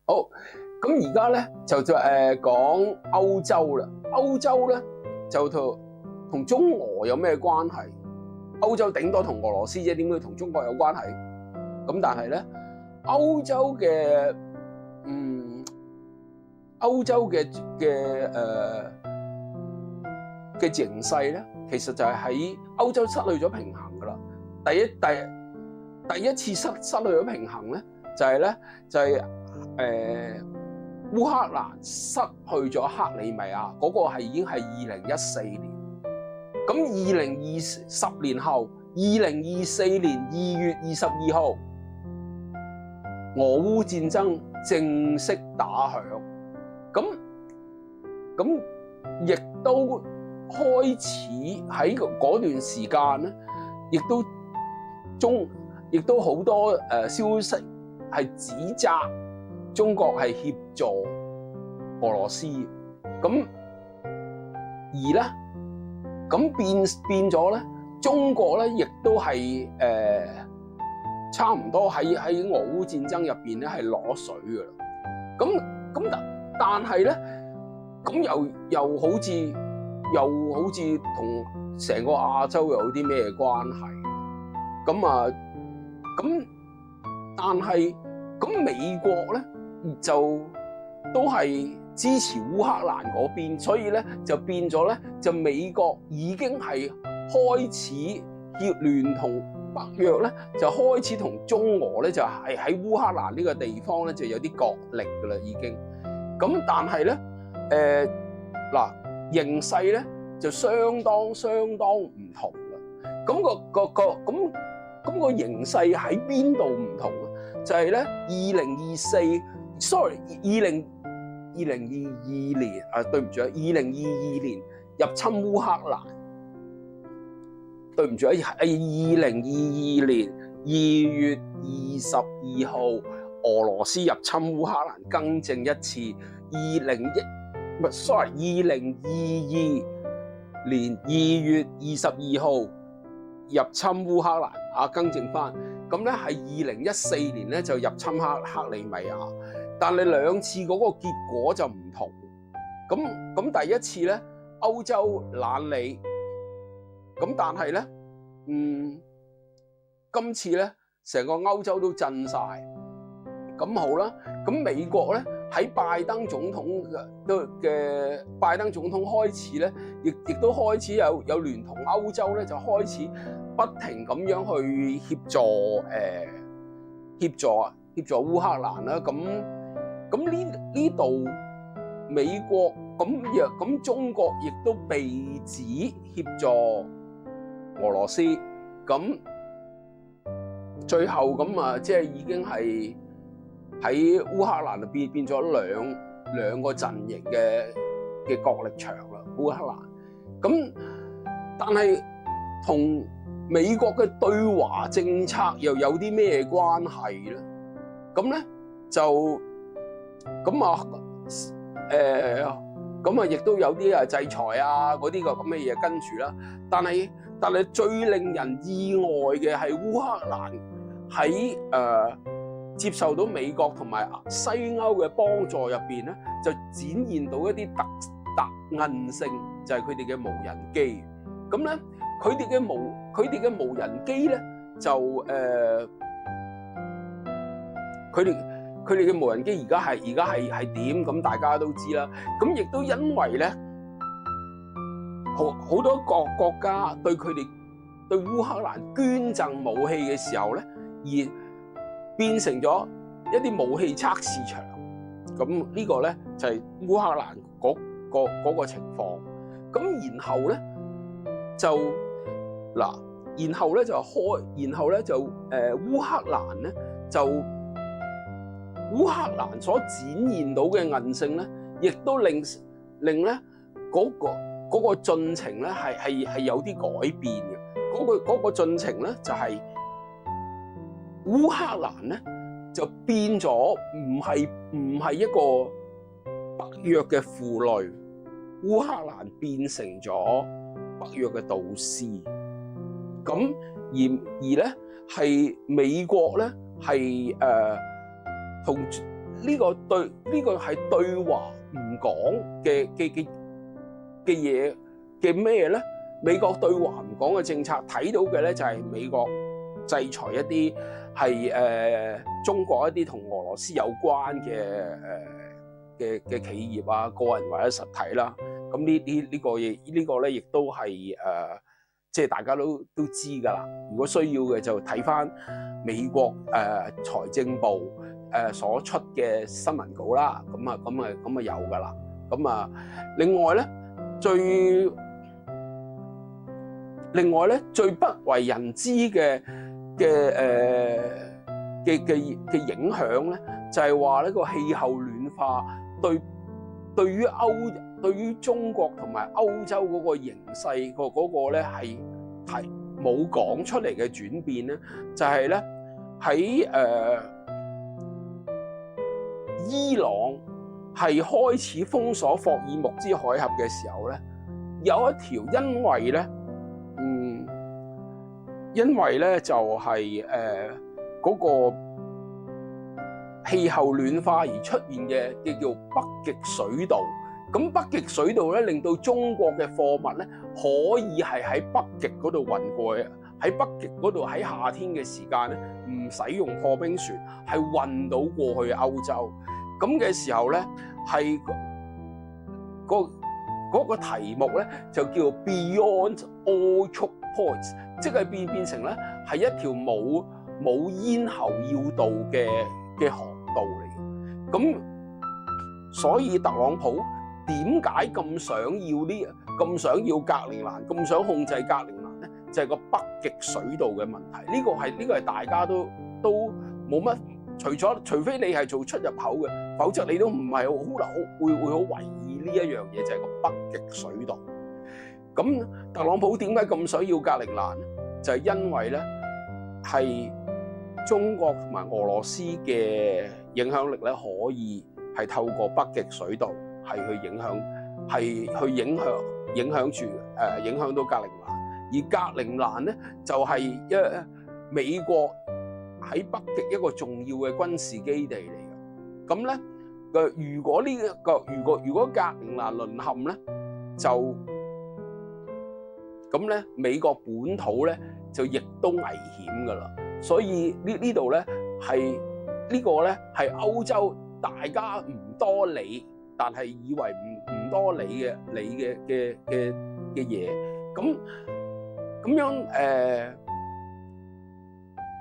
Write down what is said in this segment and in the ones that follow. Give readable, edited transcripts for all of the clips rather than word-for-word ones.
好，咁而家咧就講歐洲啦。歐洲咧就同中俄有咩關係？歐洲頂多同俄羅斯啫，點會同中國有關係？咁但係咧，歐洲嘅形勢咧，其實就係喺歐洲失去咗平衡噶啦。第一次失去咗平衡咧，就係烏克蘭失去咗克里米亞，嗰個已經係2014年。咁10年後，2024年2月22號，俄烏戰爭正式打響。咁亦都開始喺嗰段時間咧，亦都好多消息係指責中國係協助俄羅斯。咁變咗咧，中國咧亦都係差唔多喺俄烏戰爭入邊咧係攞水噶啦。但係咧，咁又好似同成個亞洲有啲咩關係？但係美國咧就都係支持烏克蘭嗰邊，所以咧就變咗咧，就美國已經係開始聯同北約咧，就開始同中俄咧就係喺烏克蘭呢個地方咧就有啲角力噶啦已經。咁但係咧形勢咧就相當唔同啦。咁個形勢喺邊度唔同啊？就係咧2022年對唔住啊，2022年入侵烏克蘭，對唔住啊，係2022年2月22號，俄羅斯入侵烏克蘭，更正一次，2022年2月22號入侵烏克蘭更正翻。咁咧係2014年咧就入侵克里米亞，但係兩次嗰個結果就唔同。咁第一次咧歐洲懶理，咁但係咧今次咧成個歐洲都震晒。咁好啦，咁美國咧喺拜登總統開始咧，亦都開始有聯同歐洲咧就開始不停咁樣去協助烏克蘭啦。咁呢度美國咁中國亦都被指協助俄羅斯。咁最後即係已經係喺烏克蘭就變咗兩個陣營嘅角力場啦。烏克蘭咁，但係同美國嘅對華政策又有啲咩關係咧？咁咧就亦都有啲制裁嗰啲咁嘅嘢跟住啦。但係最令人意外嘅係烏克蘭喺接受到美國同埋西歐嘅幫助入邊咧，就展現到一啲特韌性，就係佢哋嘅無人機。咁咧，佢哋嘅無人機咧就佢哋嘅無人機而家係點？咁大家都知啦。咁亦都因為咧，好多國家對烏克蘭捐贈武器嘅時候咧，而變成咗一啲武器測試場。咁呢個咧就係烏克蘭嗰個情況。咁然後咧就烏克蘭所展現到嘅韌性咧，亦都令咧嗰個進程咧係有啲改變嘅。嗰個進程咧就係烏克蘭咧就變咗唔係一個北約嘅負累，烏克蘭變成咗北約嘅導師。咁而咧係美國咧係呢個係對華唔講嘅嘢嘅咩咧？美國對華唔講嘅政策睇到嘅咧就係美國制裁一啲係中國一啲同俄羅斯有關嘅企業啊、個人或者實體啦。咁呢個咧亦都係即係大家都知㗎啦。如果需要嘅就睇返美國財政部所出嘅新聞稿啦。咁啊有㗎啦。咁啊另外咧最不為人知嘅影響咧，就係話呢個氣候暖化對於中國同埋歐洲嗰個形勢嗰個咧係冇講出嚟嘅轉變咧，就係咧喺伊朗係開始封鎖霍爾木茲海峽嘅時候咧，有一條因為咧就係嗰個氣候暖化而出現嘅叫北極水道。咁北極水道咧令到中國嘅貨物咧可以係喺北極嗰度運過嘅，喺北極嗰度喺夏天嘅時間咧唔使用破冰船，係運到過去歐洲。咁嘅時候咧係嗰個題目咧就叫 Beyond All Choke Points， 即係變成咧係一條冇咽喉要道嘅航道嚟嘅。咁所以特朗普點解咁想要格陵蘭，咁想控制格陵蘭咧？就係個北極水道嘅問題。呢個係大家都冇乜，除非你係做出入口嘅，否則你都唔係會好為意呢一樣嘢，就係個北極水道。咁特朗普點解咁想要格陵蘭咧？就係因為咧係中國同埋俄羅斯嘅影響力咧，可以係透過北極水道係去影響到格陵蘭。而格陵蘭咧就係美國喺北極一個重要嘅軍事基地嚟嘅。咁咧如果格陵蘭淪陷咧，就咁咧美國本土咧就亦都危險噶啦。所以呢度咧係歐洲大家唔多理，但係以為唔多理嘅嘢。咁樣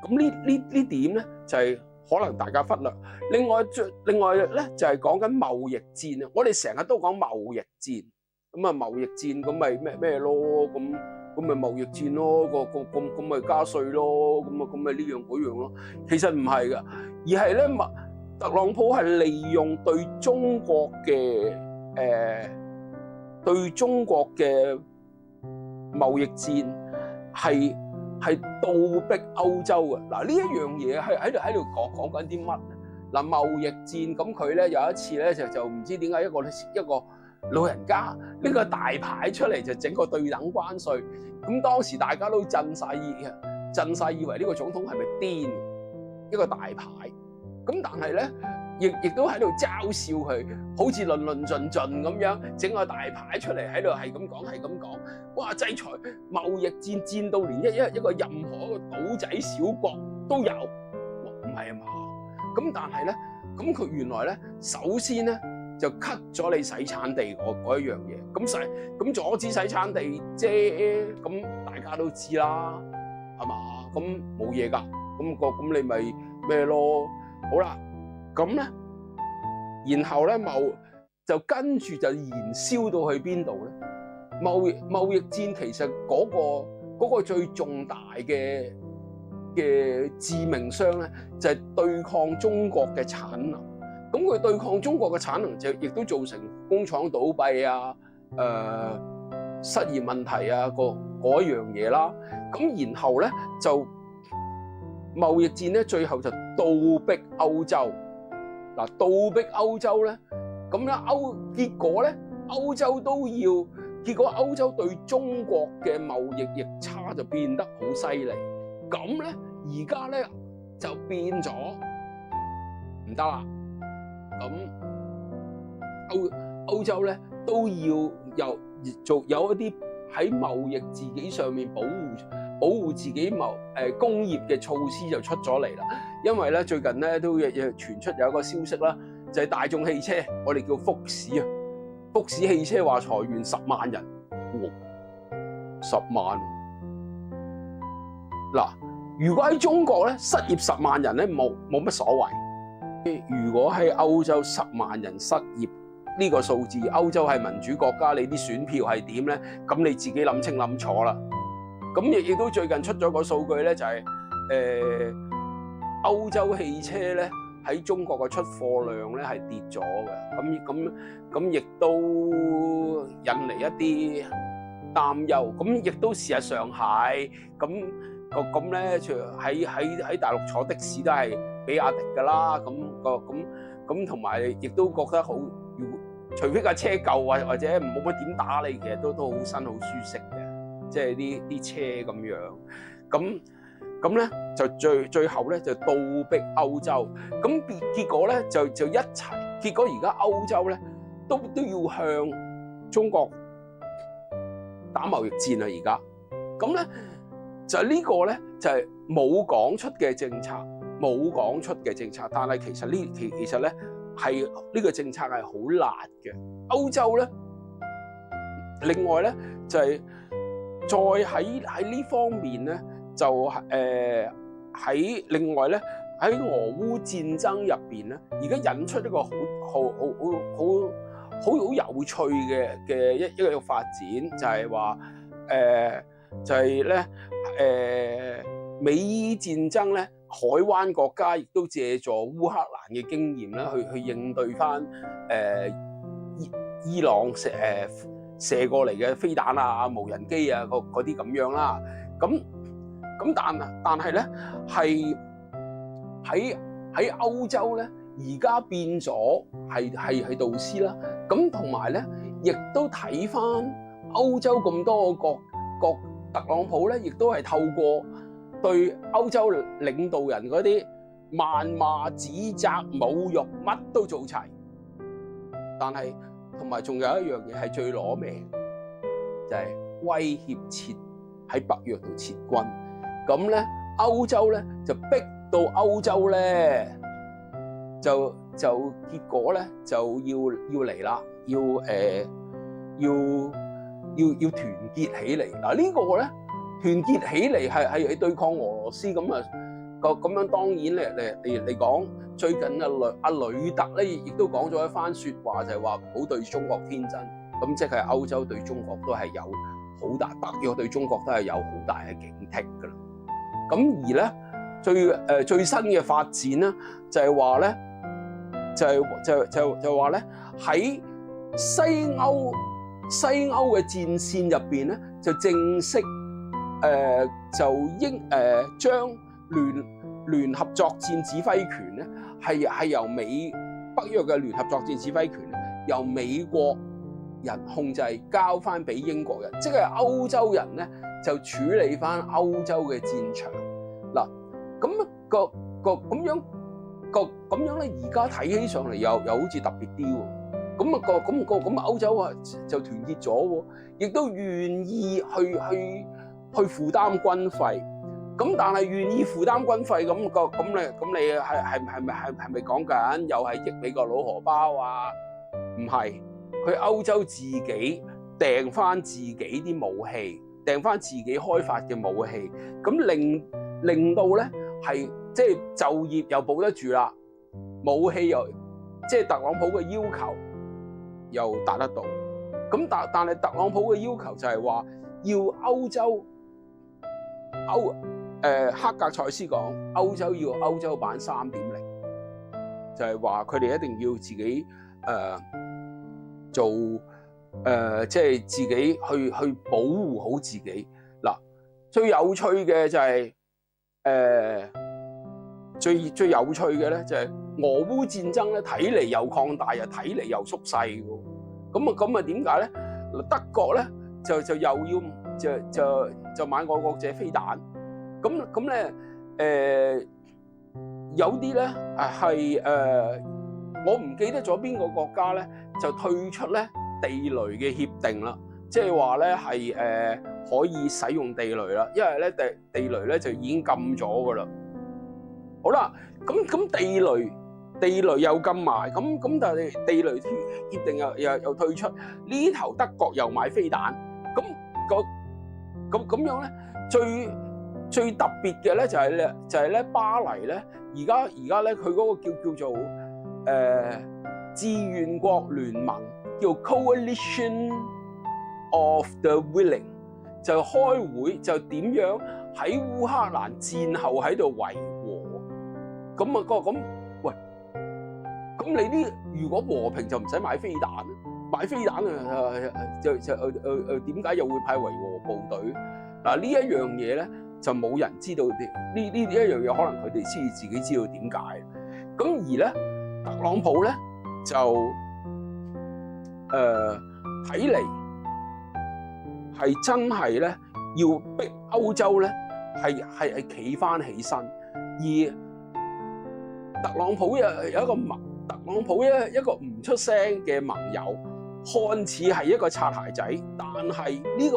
咁呢點咧就係可能大家忽略。另外咧就係講緊貿易戰啊！我哋成日都講貿易戰，咁啊貿易戰咁咪咩咯？咁咪貿易戰咯，咁咪加稅咯，咁咪呢樣嗰樣咯。其實唔係噶，而係咧特朗普係利用對中國嘅貿易戰係倒逼歐洲嘅。嗱，呢一樣嘢喺度講緊啲乜咧？嗱，貿易戰咁佢咧有一次咧就唔知點解一個老人家拎個大牌出嚟就整個對等關稅。咁當時大家都震晒以為呢個總統係咪癲？一個大牌。咁但係咧亦都喺度嘲笑佢，好似論盡咁樣整個大牌出嚟喺度係咁講。哇！制裁貿易戰到連一個任何一個島仔小國都有，唔係啊嘛？咁但係咧，咁佢原來咧首先咧就 cut 咗你洗產地嗰一樣嘢，咁阻止洗產地啫，咁大家都知啦，係嘛？咁冇嘢㗎，咁你咪咩咯？好啦，咁咧，然後咧就跟住就燃燒到去邊度咧？貿易戰其實嗰個最重大嘅致命傷咧，就係對抗中國嘅產能。咁佢對抗中國嘅產能，就亦都造成工廠倒閉啊、失業問題啊，嗰一樣嘢啦。咁然後咧就貿易戰咧，最後就倒逼歐洲。嗱，倒逼歐洲咧，咁咧結果咧歐洲都要。結果歐洲對中國嘅貿易逆差就變得好犀利，咁咧而家咧就變咗唔得啦，咁歐洲咧都要有一啲喺貿易自己上面保護自己工業嘅措施就出咗嚟啦。因為咧最近咧都傳出有一個消息啦，就係大眾汽車，我哋叫福士啊，福士汽車話裁員10萬人，10萬。嗱，如果喺中國咧失業10萬人咧冇乜所謂。如果喺歐洲10萬人失業呢個數字，歐洲係民主國家，你啲選票係點咧？咁你自己諗清諗楚啦。咁亦都最近出咗個數據咧，就係歐洲汽車咧喺中國嘅出貨量咧係跌咗嘅。咁亦都引嚟一啲擔憂。咁亦都事實上係咁咧，喺大陸坐的士都係比亞迪㗎啦。咁同埋亦都覺得好，除非架車舊或者冇乜點打理，其實都好新好舒適嘅，即係啲車咁樣。咁咧就最後咧就倒逼歐洲。咁結果咧就一齊。結果而家歐洲咧都要向中國打貿易戰啦。而家咁咧就呢個咧就係冇講出嘅政策，但係其實咧係呢個政策係好辣嘅。歐洲咧，另外咧就係再喺呢方面咧，就喺另外咧喺俄烏戰爭入邊咧，而家引出一個好有趣嘅一個發展，就係話就係咧美伊戰爭咧，海灣國家亦都借助烏克蘭嘅經驗咧，去應對翻伊朗射過嚟嘅飛彈啊、無人機啊嗰啲咁樣啦。咁但係咧係喺歐洲咧，而家變咗係導師啦。咁同埋咧，亦都睇翻歐洲咁多個國，特朗普咧亦都係透過對歐洲領導人嗰啲謾罵、指責、侮辱，乜都做齊。但係同埋仲有一樣嘢係最攞命，就係威脅喺北約度撤軍。咁咧歐洲咧就逼到歐洲咧就結果咧就要嚟啦，要團結起嚟。嗱，呢個咧團結起嚟係對抗俄羅斯咁啊。咁樣當然嚟講，最近阿呂特咧亦都講咗一番説話，就係話唔好對中國天真。咁即係歐洲對中國都係有好大，北約對中國都係有好大嘅警惕㗎啦。咁而咧最新嘅發展咧，就係話咧就話咧喺西歐嘅戰線入邊咧，就正式將聯合作戰指揮權咧係由北約嘅聯合作戰指揮權咧由美國人控制，交翻俾英國人，即係歐洲人咧就處理翻歐洲嘅戰場。嗱，咁樣咧，而家睇起上嚟又好似特別啲喎。咁歐洲啊就團結咗喎，亦都願意去負擔軍費。咁但係願意負擔軍費，咁你係咪講緊又係益美國佬荷包啊？唔係，佢歐洲自己訂翻自己啲武器，訂翻自己開發嘅武器，咁令到咧係即係就業又保得住啦，武器又即係特朗普嘅要求又達得到。咁但係特朗普嘅要求就係話要歐洲黑格塞斯講歐洲要歐洲版3.0，就係話佢哋一定要自己做即係自己去保護好自己。嗱，最有趣嘅就係最有趣嘅咧就係俄烏戰爭咧，睇嚟又擴大，又睇嚟又縮細喎。咁啊點解咧？德國咧就又要就買愛國者飛彈。咁咧有啲咧係我唔記得咗邊個國家咧就退出咧地雷嘅協定啦，即係話咧係可以使用地雷啦，因為咧地雷咧就已經禁咗噶啦。好啦，咁地雷又禁埋，咁但係地雷協定又退出，呢頭德國又買飛彈，咁樣咧最特別嘅咧就係咧巴黎咧而家咧佢嗰個叫做志願國聯盟，叫 Coalition of the Willing， 就開會就點樣喺烏克蘭戰後喺度維和，咁喂，咁你啲如果和平就唔使買飛彈，買飛彈點解又會派維和部隊？嗱，呢一樣嘢咧就冇人知道，呢一樣嘢可能佢哋先自己知道點解。咁而咧特朗普咧就睇嚟係真係咧要逼歐洲咧係企翻起身，而特朗普一個唔出聲嘅盟友，看似係一個擦鞋仔，但係呢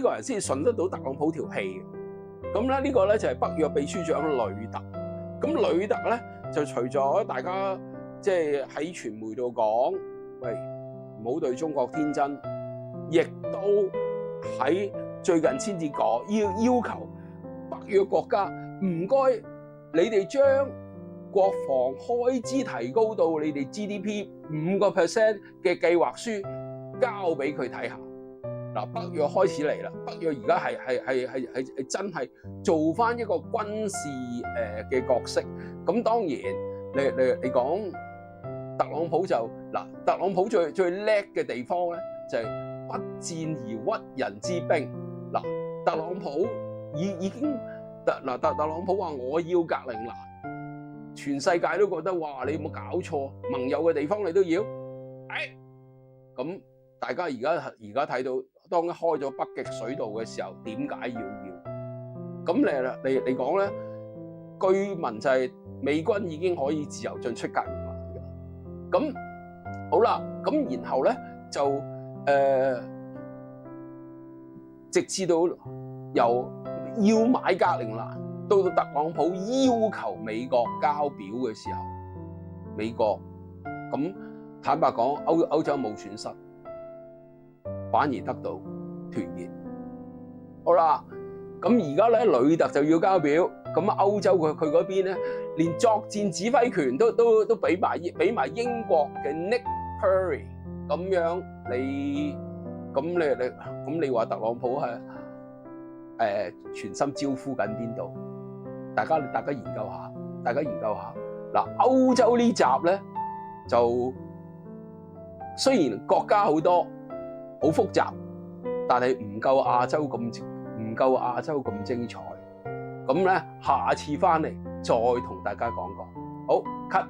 個人先順得到特朗普條氣嘅。咁咧呢個咧就係北約秘書長呂特。咁呂特咧就除咗大家即係喺傳媒度講，喂，唔好對中國天真，亦都喺最近先至講要求北約國家唔該，你哋將國防開支提高到你哋 GDP 5% 嘅計劃書交俾佢睇下。嗱，北約開始嚟啦，北約而家係真係做翻一個軍事嘅角色。咁當然你講特朗普就特朗普最叻嘅地方咧就係不戰而屈人之兵。特朗普已經特朗普話我要格陵蘭，全世界都覺得哇，你有冇搞錯？盟友嘅地方你都要？咁大家而家睇到，當一開咗北極水道嘅時候，點解要？咁你講咧，據聞就係美軍已經可以自由進出格陵蘭嘅。咁好啦，咁然後咧就直至到由要買格陵蘭，到特朗普要求美國交表嘅時候，美國咁坦白講，歐洲冇損失，反而得到團結。好啦，咁而家咧呂特就要交表，咁歐洲佢嗰邊咧，連作戰指揮權都俾埋英國嘅 Nick Perry， 咁樣你話特朗普係全心招呼緊邊度？大家研究下，嗱，歐洲呢集咧就雖然國家好多，好複雜，但係唔夠亞洲咁精彩。咁咧，下次翻嚟再同大家講。好，cut。